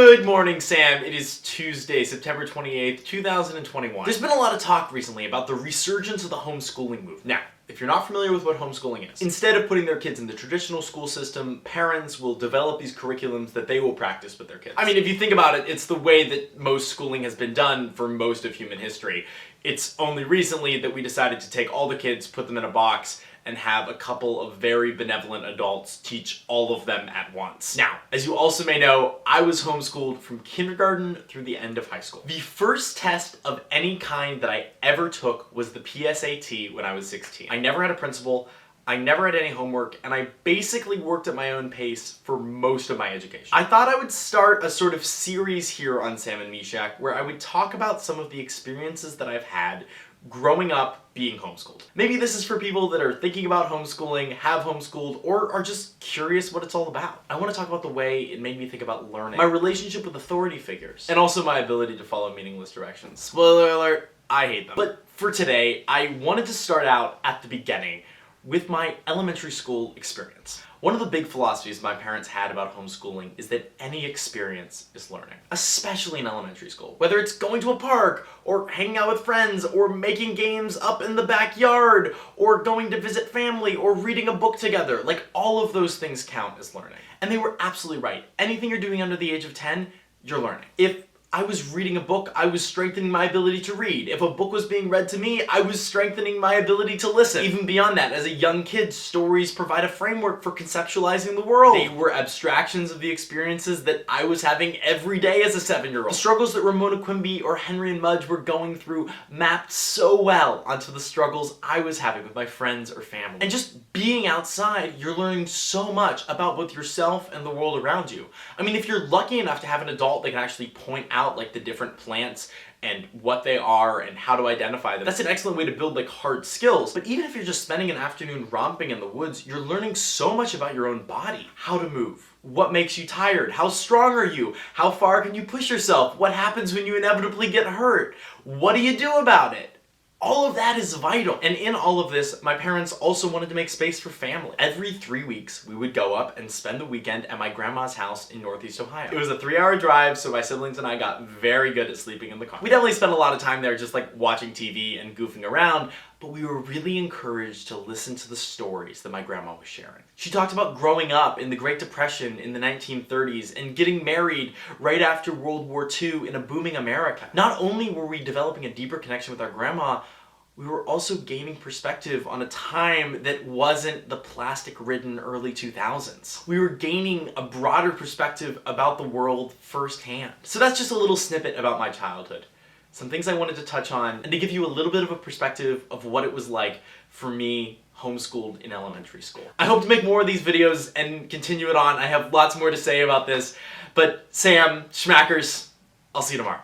Good morning, Sam. It is Tuesday, September 28th, 2021. There's been a lot of talk recently about the resurgence of the homeschooling movement. Now, if you're not familiar with what homeschooling is, instead of putting their kids in the traditional school system, parents will develop these curriculums that they will practice with their kids. I mean, if you think about it, it's the way that most schooling has been done for most of human history. It's only recently that we decided to take all the kids, put them in a box, and have a couple of very benevolent adults teach all of them at once. Now, as you also may know, I was homeschooled from kindergarten through the end of high school. The first test of any kind that I ever took was the PSAT when I was 16. I never had a principal, I never had any homework, and I basically worked at my own pace for most of my education. I thought I would start a sort of series here on Sam and Meshach where I would talk about some of the experiences that I've had growing up being homeschooled. Maybe this is for people that are thinking about homeschooling, have homeschooled, or are just curious what it's all about. I want to talk about the way it made me think about learning, my relationship with authority figures, and also my ability to follow meaningless directions. Spoiler alert, I hate them. But for today, I wanted to start out at the beginning with my elementary school experience. One of the big philosophies my parents had about homeschooling is that any experience is learning, especially in elementary school. Whether it's going to a park, or hanging out with friends, or making games up in the backyard, or going to visit family, or reading a book together, like all of those things count as learning. And they were absolutely right. Anything you're doing under the age of 10, you're learning. If I was reading a book, I was strengthening my ability to read. If a book was being read to me, I was strengthening my ability to listen. Even beyond that, as a young kid, stories provide a framework for conceptualizing the world. They were abstractions of the experiences that I was having every day as a 7-year-old. The struggles that Ramona Quimby or Henry and Mudge were going through mapped so well onto the struggles I was having with my friends or family. And just being outside, you're learning so much about both yourself and the world around you. I mean, if you're lucky enough to have an adult that can actually point out like the different plants and what they are and how to identify them, that's an excellent way to build like hard skills. But even if you're just spending an afternoon romping in the woods, you're learning so much about your own body. How to move. What makes you tired? How strong are you? How far can you push yourself? What happens when you inevitably get hurt? What do you do about it? All of that is vital. And in all of this, my parents also wanted to make space for family. Every 3 weeks, we would go up and spend the weekend at my grandma's house in Northeast Ohio. It was a 3-hour drive, so my siblings and I got very good at sleeping in the car. We definitely spent a lot of time there just like watching TV and goofing around, but we were really encouraged to listen to the stories that my grandma was sharing. She talked about growing up in the Great Depression in the 1930s and getting married right after World War II in a booming America. Not only were we developing a deeper connection with our grandma, we were also gaining perspective on a time that wasn't the plastic-ridden early 2000s. We were gaining a broader perspective about the world firsthand. So that's just a little snippet about my childhood. Some things I wanted to touch on, and to give you a little bit of a perspective of what it was like for me homeschooled in elementary school. I hope to make more of these videos and continue it on. I have lots more to say about this, but Sam, Schmackers, I'll see you tomorrow.